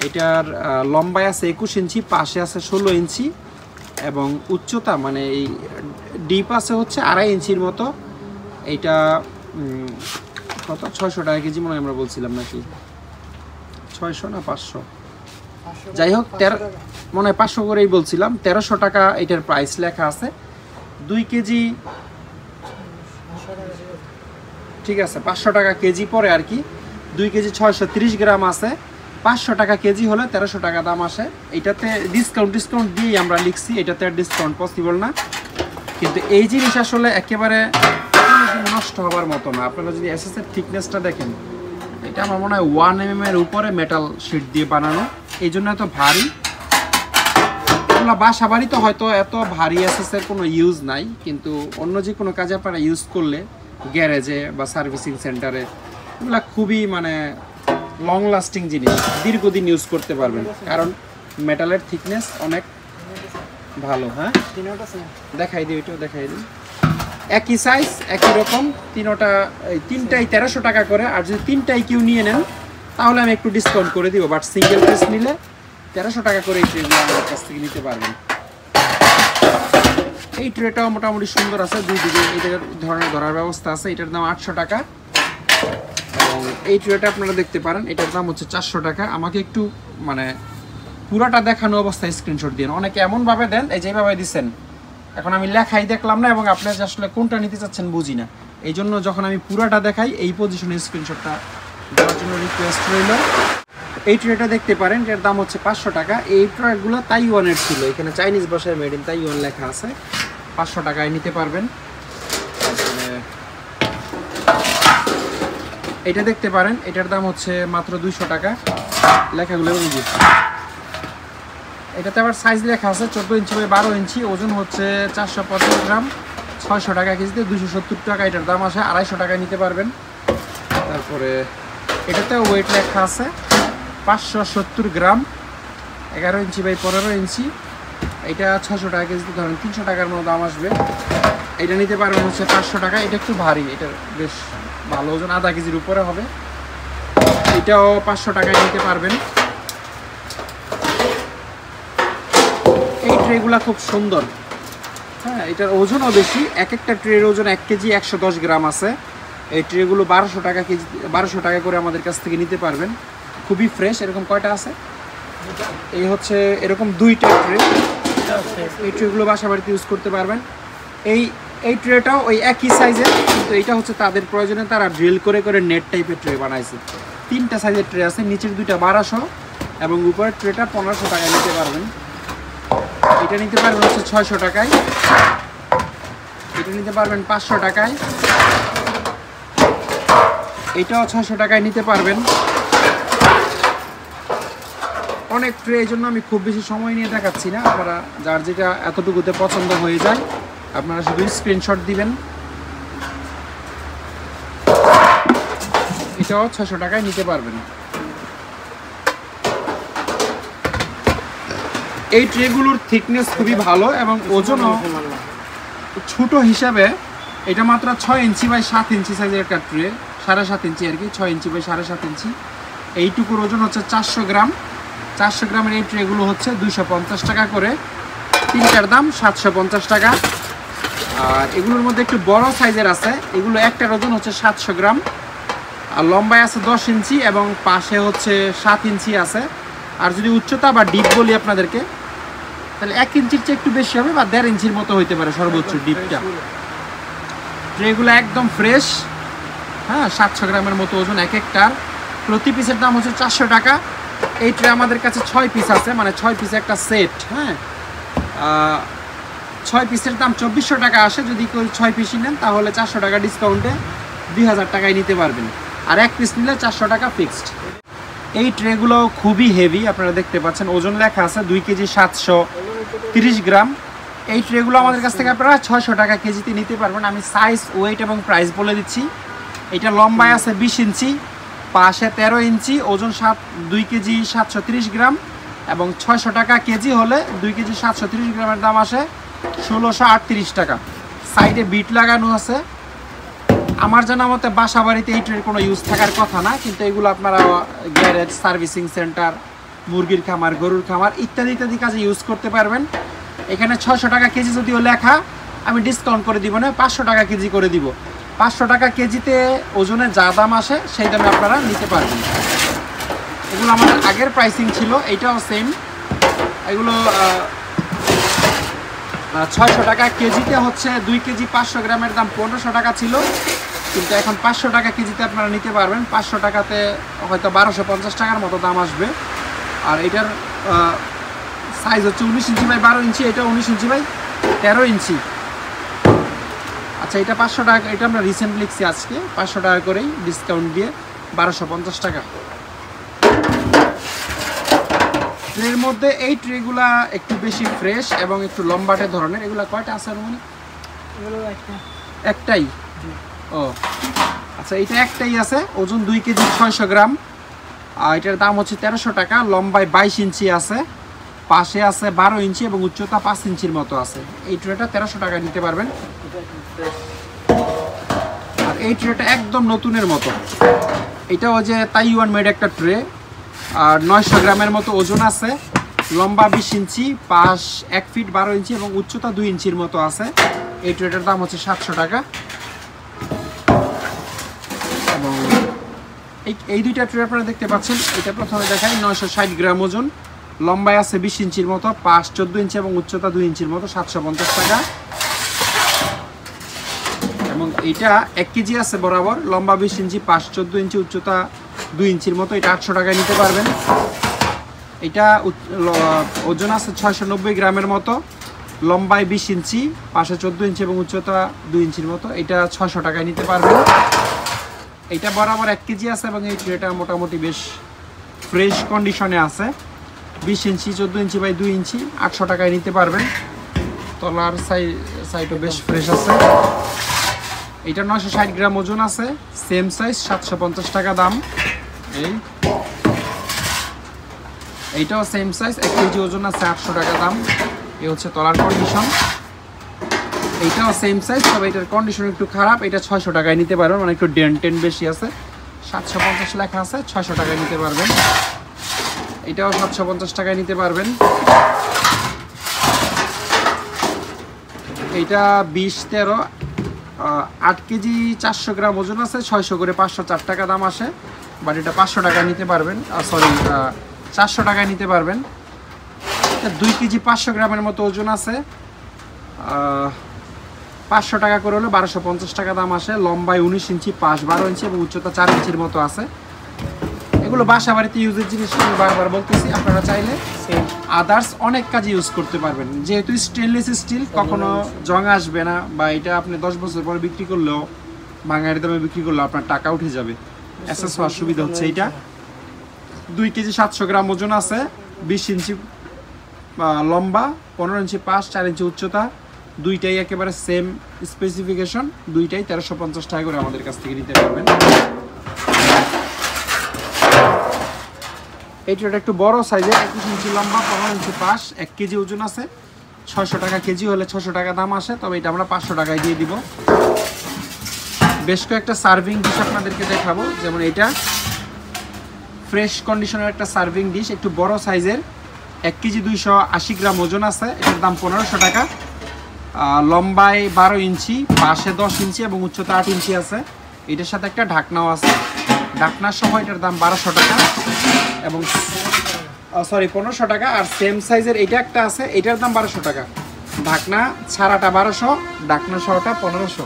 এটার লম্বায় আছে 21 ইঞ্চি, পাশে আছে 16 ইঞ্চি এবং উচ্চতা মানে এই ডিপ আছে হচ্ছে 2.5 ইঞ্চির মতো। এইটা কত 600 টাকা কেজি মনে হয় আমরা বলছিলাম, নাকি 600 না 500, যাই হোক 13 মনে হয় 500 করেই বলছিলাম। 1300 টাকা এটার প্রাইস লেখা আছে। 2 কেজি ঠিক আছে 500 টাকা কেজি পরে আর কি। 2 কেজি 630 গ্রাম আছে, 500 টাকা কেজি হলে 1300 টাকা দাম আসে। এটাতে ডিসকাউন্ট দিয়েই আমরা লিখছি, এটাতে আর ডিসকাউন্ট পসিবল না। কিন্তু এই জিনিস আসলে একেবারে নষ্ট হবার মতো না। আপনারা যদি এসএস এর থিকনেসটা দেখেন, এটা আমার মনে হয় 1 mm এর উপরে মেটাল শিট দিয়ে বানানো, এই জন্য এত ভারী। এগুলো বাসা বাড়িতে হয়তো এত ভারী এসএস এর কোনো ইউজ নাই, কিন্তু অন্য যে কোনো কাজে আপনারা ইউজ করলে, গ্যারেজে বা সার্ভিসিং সেন্টারে, এগুলো খুবই মানে লং লাস্টিং জিনিস, দীর্ঘদিন ইউজ করতে পারবেন, কারণ মেটালের থিকনেস অনেক ভালো। হ্যাঁ দেখাই দিই, ওইটাও দেখাই দিই। একই সাইজ একই রকম, তিনটাই 1300 টাকা করে। আর যদি 3টাই কেউ নিয়ে নেন তাহলে আমি একটু ডিসকাউন্ট করে দিব, বাট সিঙ্গেল পিস নিলে 1300 টাকা করে এই ট্রেগুলো আমার কাছ থেকে নিতে পারবেন। এই ট্রেটাও মোটামুটি সুন্দর আছে, দুই দিকে এই ধরনের ধরার ব্যবস্থা আছে। এটার দাম 800 টাকা এবং এই ট্রেটা আপনারা দেখতে পারেন, এটার দাম হচ্ছে 400 টাকা। আমাকে একটু মানে পুরাটা দেখানো অবস্থায় স্ক্রিনশট দিন। অনেকে এমনভাবে দেন এই যেভাবে দিচ্ছেন, এখন আমি লেখাই দেখলাম না এবং আপনারা আসলে কোনটা নিতে চাচ্ছেন বুঝি না। এই জন্য যখন আমি পুরাটা দেখাই এই পজিশনে স্ক্রিনশটটা দেওয়ার জন্য রিকোয়েস্ট রইল। এই ট্রেটা দেখতে পারেন, এর দাম হচ্ছে 500 টাকা। এই ট্রেগুলো তাইওয়ানের ছিল, এখানে চাইনিজ ভাষায় মেড ইন তাইওয়ান লেখা আছে। 500 টাকায় নিতে পারবেন। এটা দেখতে পারেন, এটার দাম হচ্ছে মাত্র 200 টাকা। লেখাগুলো বুঝি, এটাতে আবার সাইজ লেখা আছে 14 ইঞ্চি বাই 12 ইঞ্চি, ওজন হচ্ছে 450 গ্রাম, 600 টাকা কেজিতে, 270 টাকা এটার দাম আসে। 250 টাকায় নিতে পারবেন। তারপরে এটাতে ওয়েট লেখা আছে 570 গ্রাম, 11 ইঞ্চি বাই 15 ইঞ্চি। এটা 600 টাকা কেজিতে, ধরেন 300 টাকার মতো দাম আসবে। এটা নিতে পারবেন হচ্ছে 500 টাকা। এটা একটু ভারী, এটা বেশ ভালো, ওজন আধা কেজির উপরে হবে। এটাও 500 টাকায় নিতে পারবেন। এই ট্রেগুলা খুব সুন্দর, হ্যাঁ, এটার ওজনও বেশি। এক একটা ট্রের ওজন 1 কেজি 110 গ্রাম আছে। এই ট্রেগুলো 1200 টাকা কেজি, 1200 টাকা করে আমাদের কাছ থেকে নিতে পারবেন। খুবই ফ্রেশ। এরকম কয়টা আছে? এই হচ্ছে এরকম 2টা ট্রে। এই ট্রেগুলো বাসা বাড়িতে ইউজ করতে পারবেন। এই ট্রেটাও ওই একই সাইজের, কিন্তু এটা হচ্ছে তাদের প্রয়োজনে তারা ড্রিল করে করে নেট টাইপের ট্রে বানাইছে। 3টা সাইজের ট্রে আছে, নিচের 2টা 1200 এবং উপরের ট্রেটা 1500 টাকায় নিতে পারবেন। এটা নিতে পারবেন হচ্ছে 600 টাকায়। এটা নিতে পারবেন 500 টাকায়। এটাও 600 টাকায় নিতে পারবেন। অনেক ট্রে, এই জন্য আমি খুব বেশি সময় নিয়ে দেখাচ্ছি না। আপনারা যার যেটা এতটুকুতে পছন্দ হয়ে যায় আপনারা শুধু স্ক্রিনশট দিবেন। এটাও 600 টাকায় নিতে পারবেন। এই ট্রেগুলোর থিকনেস খুবই ভালো এবং ওজনও ছোট হিসাবে। এটা মাত্র 6 ইঞ্চি বাই 7 ইঞ্চি সাইজের একটা ট্রে, 7.5 ইঞ্চি আর কি, 6 ইঞ্চি বাই 7.5 ইঞ্চি। এইটুকুর ওজন হচ্ছে 400 গ্রাম। 400 গ্রামের এই ট্রেগুলো হচ্ছে 250 টাকা করে। 3টার দাম 750 টাকা। আর এগুলোর মধ্যে একটু বড় সাইজের আছে, এগুলো একটার ওজন হচ্ছে 700 গ্রাম। আর লম্বায় আছে 10 ইঞ্চি এবং পাশে হচ্ছে 7 ইঞ্চি আছে। আর যদি উচ্চতা বা ডিপ বলি আপনাদেরকে, তাহলে 1 ইঞ্চির চেয়ে একটু বেশি হবে বা 1.5 ইঞ্চির মতো হইতে পারে সর্বোচ্চ ডিপটা। ট্রেগুলো একদম ফ্রেশ, হ্যাঁ, 700 গ্রামের মতো ওজন এক একটার। প্রতি পিসের দাম হচ্ছে 400 টাকা। এই ট্রে আমাদের কাছে 6 পিস আছে, মানে 6 পিসের একটা সেট, হ্যাঁ। 6 পিসের দাম 2400 টাকা আসে। যদি কেউ 6 পিসই নেন তাহলে 400 টাকা ডিসকাউন্টে 2000 টাকায় নিতে পারবেন। আর 1 পিস নিলে 400 টাকা ফিক্সড। এই ট্রেগুলো খুবই হেভি, আপনারা দেখতে পাচ্ছেন, ওজন লেখা আছে 2 কেজি 730 গ্রাম। এই ট্রেগুলো আমাদের কাছ থেকে আপনারা 600 টাকা কেজিতে নিতে পারবেন। আমি সাইজ, ওয়েট এবং প্রাইস বলে দিচ্ছি। এটা লম্বায় আছে 20 ইঞ্চি, পাশে 13 ইঞ্চি, ওজন 2 কেজি 730 গ্রাম এবং 600 টাকা কেজি হলে 2 কেজি 730 গ্রামের দাম আসে 1638 টাকা। সাইডে বিট লাগানো আছে। আমার জানা মতে বাসা বাড়িতে এই ট্রের কোনো ইউজ থাকার কথা না, কিন্তু এগুলো আপনারা গ্যারেজ, সার্ভিসিং সেন্টার, মুরগির খামার, গরুর খামার ইত্যাদি ইত্যাদি কাজে ইউজ করতে পারবেন। এখানে 600 টাকা কেজি যদিও লেখা, আমি ডিসকাউন্ট করে দিব না, 500 টাকা কেজি করে দিব। 500 টাকা কেজিতে ওজনে যা দাম আসে সেই দামে আপনারা নিতে পারবেন। এগুলো আমাদের আগের প্রাইসিং ছিল, এইটাও সেম। এগুলো 600 টাকা কেজিতে হচ্ছে 2 কেজি 500 গ্রামের দাম 1500 টাকা ছিল, কিন্তু এখন 500 টাকা কেজিতে আপনারা নিতে পারবেন। 500 টাকাতে হয়তো 1250 টাকার মতো দাম আসবে। আর এটার সাইজ হচ্ছে 19 ইঞ্চি বাই 12 ইঞ্চি, এটা 19 ইঞ্চি বাই 13 ইঞ্চি। আচ্ছা, এটা 500 টাকা, এটা আমরা রিসেন্ট লিখছি আজকে 500 টাকা করেই ডিসকাউন্ট দিয়ে 1250 টাকা। ট্রের মধ্যে এই ট্রেগুলা একটু বেশি ফ্রেশ এবং একটু লম্বাটে ধরনের। এগুলা কয়টা আছে মানে? একটাই। ও আচ্ছা, এটা একটাই আছে, ওজন 2 কেজি 600 গ্রাম। আর এটার দাম হচ্ছে 1300 টাকা। লম্বায় 22 ইঞ্চি আছে, পাশে আছে 12 ইঞ্চি এবং উচ্চতা 5 ইঞ্চির মতো আছে। এই ট্রেটা 1300 টাকা নিতে পারবেন। আর এই ট্রেটা একদম নতুনের মতো। এটা ওই যে তাইওয়ান মেড একটা ট্রে। আর 900 গ্রামের মতো ওজন আছে, লম্বা 20 ইঞ্চি, পাশ 1 ফিট 12 ইঞ্চি এবং উচ্চতা 2 ইঞ্চির মতো আছে। এই ট্রেটার দাম হচ্ছে 700 টাকা। এবং এই দুইটা ট্রে আপনারা দেখতে পাচ্ছেন। এটা প্রথমে দেখাই, 960 গ্রাম ওজন, লম্বায় আছে 20 ইঞ্চির মতো, পাশ 14 ইঞ্চি এবং উচ্চতা 2 ইঞ্চির মতো, 750 টাকা। এবং এইটা 1 কেজি আছে বরাবর, লম্বা 20 ইঞ্চি, পাশ 14 ইঞ্চি, উচ্চতা 2 ইঞ্চির মতো, এটা 800 টাকায় নিতে পারবেন। এটা ওজন আছে 690 গ্রামের মতো, লম্বায় 20 ইঞ্চি, পাশে 14 ইঞ্চি এবং উচ্চতা 2 ইঞ্চির মতো, এটা 600 টাকায় নিতে পারবেন। এটা বরাবর 1 কেজি আছে এবং এই ট্রেটা মোটামুটি বেশ ফ্রেশ কন্ডিশনে আছে। 20 ইঞ্চি, 14 ইঞ্চি বাই 2 ইঞ্চি, 800 টাকায় নিতে পারবেন। তলার সাইডও বেশ ফ্রেশ আছে। এটা 960 গ্রাম ওজন আছে, সেম সাইজ, 750 টাকা দাম। এইটাও সেম সাইজ, 1 কেজি ওজন আছে, 800 টাকা দাম। এই হচ্ছে তলার কন্ডিশন। এইটাও সেম সাইজ, তবে এটার কন্ডিশন একটু খারাপ। এটা 600 টাকায় নিতে পারবেন, মানে একটু ডেন্টেন বেশি আছে। 750 লেখা আছে, 600 টাকায় নিতে পারবেন। এটাও 750 টাকায় নিতে পারবেন। এইটা 20-13, 8 কেজি 400 গ্রাম ওজন আছে, 600 করে 504 টাকা দাম আসে। বাট এটা 500 টাকায় নিতে পারবেন, 400 টাকায় নিতে পারবেন। 2 কেজি 500 গ্রামের মতো ওজন আছে, 500 টাকা করে হলে 1250 টাকা দাম আসে। লম্বায় 19 ইঞ্চি, পাশ 12 ইঞ্চি এবং উচ্চতা 4 ইঞ্চির মতো আছে। এগুলো বাসা বাড়িতে ইউজের জিনিস, আমি বারবার বলতেছি। আপনারা চাইলে আদার্স অনেক কাজে ইউজ করতে পারবেন। যেহেতু স্টেনলেস স্টিল, কখনো জং আসবে না, বা এটা আপনি 10 বছর পরে বিক্রি করলেও, বাঙালি দামে বিক্রি করলেও আপনার টাকা উঠে যাবে। অ্যাক্সেস হওয়ার সুবিধা হচ্ছে এইটা। 2 কেজি 700 গ্রাম ওজন আছে, 20 ইঞ্চি লম্বা, 15 ইঞ্চি পাশ, 4 ইঞ্চি উচ্চতা। দুইটাই একেবারে সেম স্পেসিফিকেশন, দুইটাই 1350 টাকা করে আমাদের কাছ থেকে নিতে পারবেন। এইটা একটু বড় সাইজের, 21 ইঞ্চি লম্বা, 15 ইঞ্চি পাশ, 1 কেজি ওজন আছে, 600 টাকা কেজি হলে 600 টাকা দাম আসে। তবে এটা আমরা 500 টাকায় দিয়ে দিব। বেশ কয়েকটা সার্ভিং ডিশ আপনাদেরকে দেখাবো। যেমন এটা ফ্রেশ কন্ডিশনের একটা সার্ভিং ডিশ, একটু বড় সাইজের, 1 কেজি 280 গ্রাম ওজন আছে। এটার দাম 1500 টাকা। লম্বায় 12 ইঞ্চি, পাশে 10 ইঞ্চি এবং উচ্চতা 8 ইঞ্চি আছে। এটার সাথে একটা ঢাকনাও আছে। ঢাকনা সহ এটার দাম 1200 টাকা এবং 1500 টাকা। আর সেম সাইজের এটা একটা আছে, এটার দাম 1200 টাকা। ঢাকনা ছাড়াটা 1200, ঢাকনা সহটা 1500।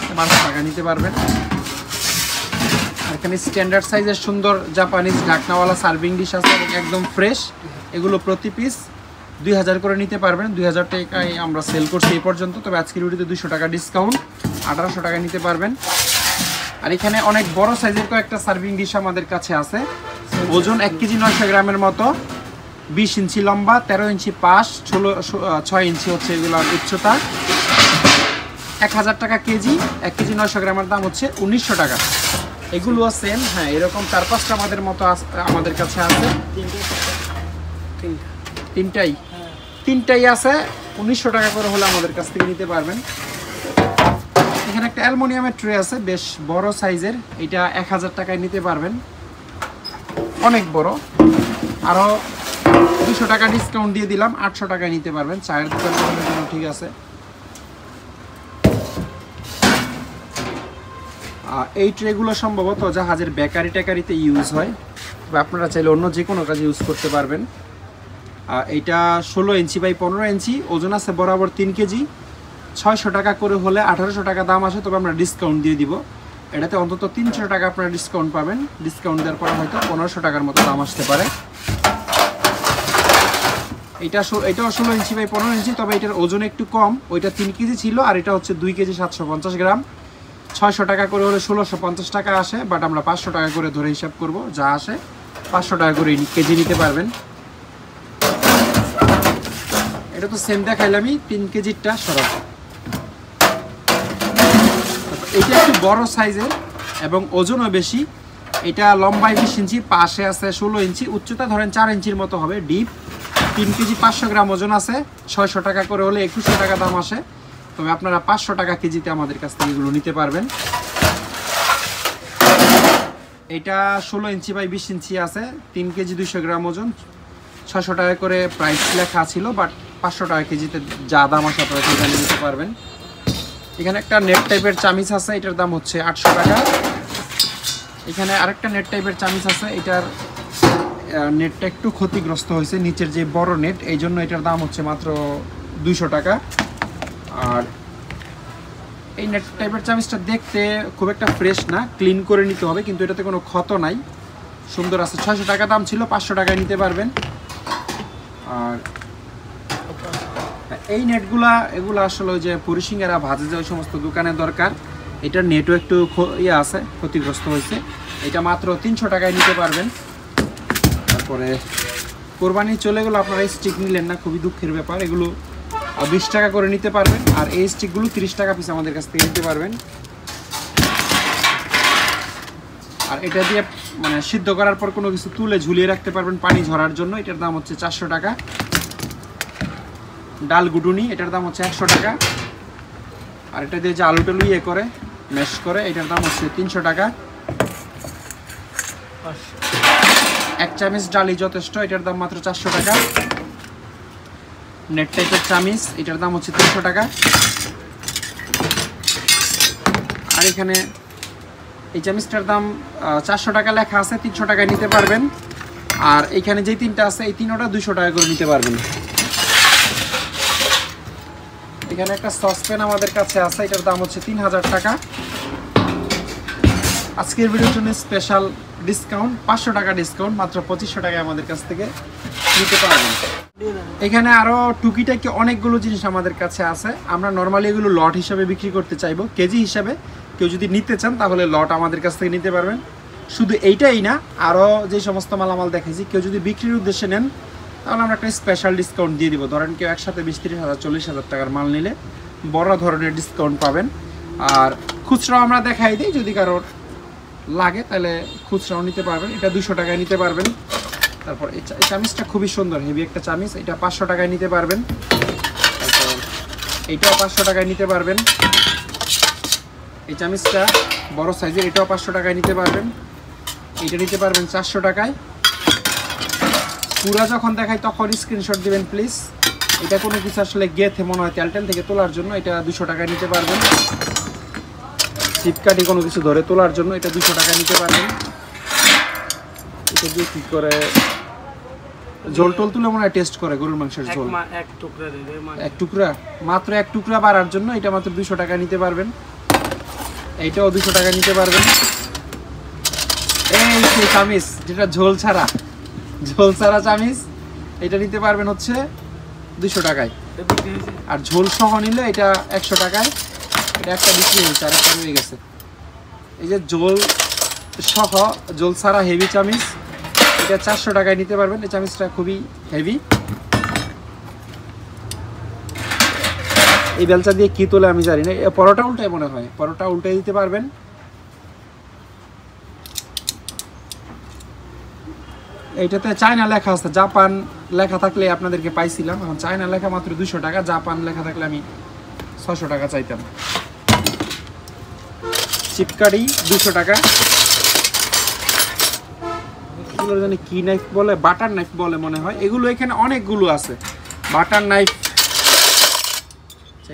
1200 টাকা নিতে পারবেন। আর এখানে স্ট্যান্ডার্ড সাইজের সুন্দর জাপানিজ ঢাকনাওয়ালা সার্ভিং ডিশ আছে এবং একদম ফ্রেশ। এগুলো প্রতি পিস 2000 করে নিতে পারবেন। 2000 টাকায় আমরা সেল করছি এই পর্যন্ত। তবে আজকের ভিডিওতে 200 টাকা ডিসকাউন্ট, 1800 টাকা নিতে পারবেন। আর এখানে অনেক বড় সাইজের কয়েকটা সার্ভিং ডিশ আমাদের কাছে আছে। ওজন 1 কেজি 900 গ্রামের মতো, 20 ইঞ্চি লম্বা, 13 ইঞ্চি পাশ, 6 ইঞ্চি হচ্ছে এগুলোর উচ্চতা। 1000 টাকা কেজি, 1 কেজি 900 গ্রামের দাম হচ্ছে 1900 টাকা। এগুলো সেম, হ্যাঁ, এরকম 4-5টা আমাদের মতো আমাদের কাছে আছে। তিনটাই আছে, 1900 টাকা করে হলে আমাদের কাছ থেকে নিতে পারবেন। এখানে একটা অ্যালুমিনিয়ামের ট্রে আছে, বেশ বড় সাইজের। এটা 1000 টাকায় নিতে পারবেন, অনেক বড়। আরও 200 টাকা ডিসকাউন্ট দিয়ে দিলাম, 800 টাকায় নিতে পারবেন। চায়ের দোকানের জন্য ঠিক আছে। এই ট্রেগুলো সম্ভবত জাহাজের বেকারি টেকারিতে ইউজ হয়, বা আপনারা চাইলে অন্য যে কোনো কাজে ইউজ করতে পারবেন। এইটা 16 ইঞ্চি বাই 15 ইঞ্চি, ওজন আছে বরাবর 3 কেজি। 600 টাকা করে হলে 1800 টাকা দাম আসে। তবে আমরা ডিসকাউন্ট দিয়ে দিব। এটাতে অন্তত 300 টাকা আপনারা ডিসকাউন্ট পাবেন। ডিসকাউন্ট দেওয়ার পরে হয়তো 1500 টাকার মতো দাম আসতে পারে। এটাও 16 ইঞ্চি বাই 15 ইঞ্চি, তবে এটার ওজন একটু কম। ওইটা 3 কেজি ছিল, আর এটা হচ্ছে 2 কেজি 750 গ্রাম। 600 টাকা করে হলে 1650 টাকা আসে। বাট আমরা 500 টাকা করে ধরে হিসাব করব, যা আসে 500 টাকা করে কেজি নিতে পারবেন। এটা তো সেম দেখাইলামই, 3 কেজিরটা সরাব। এটা একটু বড় সাইজের এবং ওজনও বেশি। এটা লম্বায় 20 ইঞ্চি, পাশে আছে 16 ইঞ্চি, উচ্চতা ধরেন 4 ইঞ্চির মতো হবে। ডিপ 3 কেজি 500 গ্রাম ওজন আছে। 600 টাকা করে হলে 2100 টাকা দাম আসে। তবে আপনারা 500 টাকা কেজিতে আমাদের কাছ থেকে এগুলো নিতে পারবেন। এটা 16 ইঞ্চি বাই 20 ইঞ্চি আছে, 3 কেজি 200 গ্রাম ওজন। 600 টাকা করে প্রাইস লেখা ছিল, বাট 500 টাকা কেজিতে যা দাম আসে আপনারা সেটা নিতে পারবেন। এখানে একটা নেট টাইপের চামিচ আছে, এটার দাম হচ্ছে 800 টাকা। এখানে আরেকটা নেট টাইপের চামিচ আছে, এটার নেটটা একটু ক্ষতিগ্রস্ত হয়েছে, নিচের যে বড় নেট, এই জন্য এটার দাম হচ্ছে মাত্র 200 টাকা। আর এই নেট টাইপের চামিচটা দেখতে খুব একটা ফ্রেশ না, ক্লিন করে নিতে হবে, কিন্তু এটাতে কোনো ক্ষত নাই, সুন্দর আছে। 600 টাকা দাম ছিল, 500 টাকায় নিতে পারবেন। আর এই নেটগুলা এগুলো আসলে ওই যে পুরিশিংয়েরা ভাজে যে ওই সমস্ত দোকানে দরকার, এটার নেটও একটু ইয়ে আছে, ক্ষতিগ্রস্ত হয়েছে। এটা মাত্র 300 টাকায় নিতে পারবেন। তারপরে কোরবানি চলে গেলো, আপনারা এই স্টিক নিলেন না, খুবই দুঃখের ব্যাপার। এগুলো 20 টাকা করে নিতে পারবেন, আর এই স্টিকগুলো 30 টাকা পিস আমাদের কাছ থেকে নিতে পারবেন। আর এটা দিয়ে মানে সিদ্ধ করার পর কোনো কিছু তুলে ঝুলিয়ে রাখতে পারবেন পানি ঝরার জন্য। এটার দাম হচ্ছে 400 টাকা। ডাল গুডুনি, এটার দাম হচ্ছে 100 টাকা। আর এটা দিয়ে যে আলু টালু ইয়ে করে ম্যাশ করে, এটার দাম হচ্ছে 300 টাকা। 1 চামচ ডালই যথেষ্ট, এটার দাম মাত্র 400 টাকা। নেট টাইপের চামিচ, এটার দাম হচ্ছে 300 টাকা। আর এখানে এই চামিচটার দাম 400 টাকা লেখা আছে, 300 টাকায় নিতে পারবেন। আর এখানে যে 3টা আছে, এই 3টা 200 টাকা করে নিতে পারবেন। এখানে একটা সসপ্যান আমাদের কাছে আছে, এটার দাম হচ্ছে 3000 টাকা। আজকের ভিডিওর জন্য স্পেশাল ডিসকাউন্ট, 500 টাকা ডিসকাউন্ট, মাত্র 2500 টাকায় আমাদের কাছ থেকে নিতে পারবেন। এখানে আরও টুকিটাকি অনেকগুলো জিনিস আমাদের কাছে আছে। আমরা নর্মালি এগুলো লট হিসাবে বিক্রি করতে চাইবো, কেজি হিসাবে কেউ যদি নিতে চান তাহলে লট আমাদের কাছ থেকে নিতে পারবেন। শুধু এইটাই না, আরও যে সমস্ত মালামাল দেখেছি, কেউ যদি বিক্রির উদ্দেশ্যে নেন তাহলে আমরা একটা স্পেশাল ডিসকাউন্ট দিয়ে দিব। ধরেন কেউ একসাথে 20-30 হাজার 40,000 টাকার মাল নিলে বড় ধরনের ডিসকাউন্ট পাবেন। আর খুচরাও আমরা দেখাই দিই, যদি কারোর লাগে তাহলে খুচরাও নিতে পারবেন। এটা 200 টাকায় নিতে পারবেন। তারপর এই চামিচটা খুবই সুন্দর, হেভি একটা চামিচ, এটা 500 টাকায় নিতে পারবেন। তারপর এইটাও 500 টাকায় নিতে পারবেন। এই চামিচটা বড় সাইজের, এটাও 500 টাকায় নিতে পারবেন। এইটা নিতে পারবেন 400 টাকায়। পুরা যখন দেখাই তখন স্ক্রিনশট দিবেন প্লিজ। এটা কোনো কিছু আসলে গেথে মনে হয় তেল থেকে তোলার জন্য, এটা 200 টাকায় নিতে পারবেন। চিপকাঠি কোনো কিছু ধরে তোলার জন্য, এটা 200 টাকা নিতে পারবেন। এটা দিয়ে কী করে ঝোল টোল তুলে মনে হয় টেস্ট করে গরুর মাংসের ঝোল। এক টুকরা, মাত্র 1 টুকরা বাড়ার জন্য এটা মাত্র 200 টাকা নিতে পারবেন। এইটাও 200 টাকা নিতে পারবেন। এই সেই চামিচ যেটা ঝোল ছাড়া চামিচ, এটা নিতে পারবেন হচ্ছে 200 টাকায়। আর ঝোল সহ নিলে এটা 100 টাকায়। এটা একটা বিক্রি হয়েছে, আর একটা রয়ে গেছে। এই যে ঝোল সহ ঝোল ছাড়া হেভি চামিচ, এটা 400 টাকায় নিতে পারবেন। এই চামিচটা খুবই হেভি। এই বেলচা দিয়ে কি তোলে আমি জানি না, পরোটা উল্টায় মনে হয়, পরোটা উল্টে দিতে পারবেন। এইটাতে চায়না লেখা আছে, জাপান লেখা থাকলে আপনাদেরকে পাইছিলাম। এখন চায়না লেখা মাত্র 200 টাকা, জাপান লেখা থাকলে আমি 600 টাকা চাইতাম। চিপকাঠি 200 টাকা। এগুলো জানি কি নাইফ বলে, বাটার নাইফ বলে মনে হয়। এগুলো এখানে অনেকগুলো আছে, বাটার নাইফ,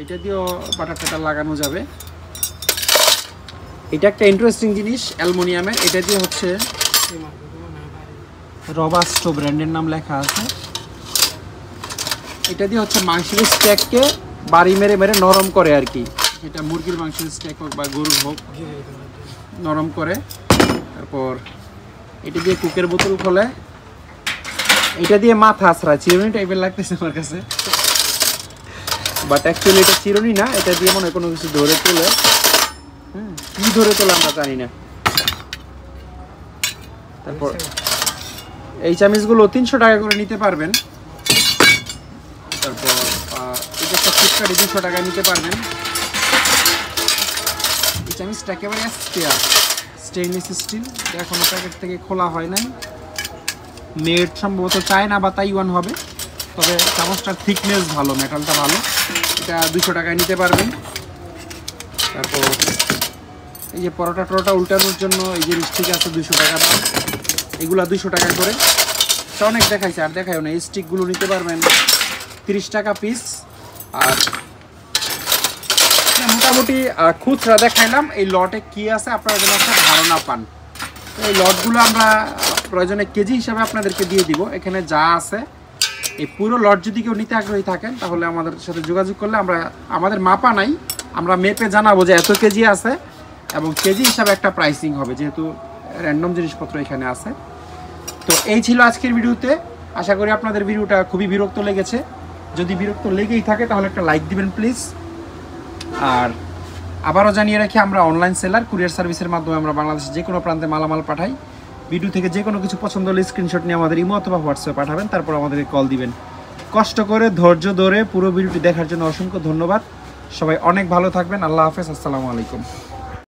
এইটা দিয়েও বাটার টাটার লাগানো যাবে। এটা একটা ইন্টারেস্টিং জিনিস, অ্যালুমিনিয়ামের। এটা দিয়ে হচ্ছে রবাস্টো ব্র্যান্ডের নাম লেখা আছে। এটা দিয়ে হচ্ছে মাংসের স্টেককে বাড়ি মেরে মেরে নরম করে আর কি। এটা মুরগির মাংসের স্টেক হোক বা গরুর হোক, নরম করে। তারপর এটা দিয়ে কুকের বোতল খোলে। এটা দিয়ে মাথা আছড়ায়, চিরুনি টাইপের লাগতেছে আমার কাছে, বাট অ্যাকচুয়ালি এটা চিরুনি না, এটা দিয়ে মনে হয় কোনো কিছু ধরে তোলে। কি ধরে তোলে আমরা জানি না। তারপর এই চামিচগুলো 300 টাকা করে নিতে পারবেন। তারপর এটা একটা চিপকাঠি 200 টাকায় নিতে পারবেন। এই চামিচটা একেবারে স্টেইনলেস স্টিল, এখনো প্যাকেট থেকে খোলা হয় নাই। মেড সম্ভবত চায়না বা তাইওয়ান হবে, তবে চামচটার থিকনেস ভালো, মেটালটা ভালো। এটা 200 টাকায় নিতে পারবেন। তারপর এই যে পরোটা উল্টানোর জন্য এই যে স্টিক আছে 200 টাকা দাম, এগুলা 200 টাকা করে। অনেক দেখাইছে, আর দেখায়ও না। এই স্টিকগুলো নিতে পারবেন 30 টাকা পিস। আর মোটামুটি খুচরা দেখাইলাম, এই লটে কি আছে আপনারা যেন একটা ধারণা পান। এই লটগুলো আমরা প্রয়োজনে কেজি হিসাবে আপনাদেরকে দিয়ে দিব। এখানে যা আছে এই পুরো লট যদি কেউ নিতে আগ্রহী থাকেন তাহলে আমাদের সাথে যোগাযোগ করলে আমরা, আমাদের মাপা নাই, আমরা মেপে জানাবো যে এত কেজি আছে, এবং কেজি হিসাবে একটা প্রাইসিং হবে, যেহেতু র্যান্ডম জিনিসপত্র এখানে আছে। তো এই ছিল আজকের ভিডিওতে। আশা করি আপনাদের ভিডিওটা খুবই বিরক্ত লেগেছে। যদি বিরক্ত লেগেই থাকে তাহলে একটা লাইক দিবেন প্লিজ। আর আবারও জানিয়ে রাখি, আমরা অনলাইন সেলার, কুরিয়ার সার্ভিসের মাধ্যমে আমরা বাংলাদেশের যে কোনো প্রান্তে মালামাল পাঠাই। ভিডিও থেকে যে কোনো কিছু পছন্দ হলে স্ক্রিনশট নিয়ে আমাদের ইমো অথবা হোয়াটসঅ্যাপে পাঠাবেন, তারপর আমাদেরকে কল দিবেন। কষ্ট করে ধৈর্য ধরে পুরো ভিডিওটি দেখার জন্য অসংখ্য ধন্যবাদ। সবাই অনেক ভালো থাকবেন। আল্লাহ হাফেজ, আসসালামু আলাইকুম।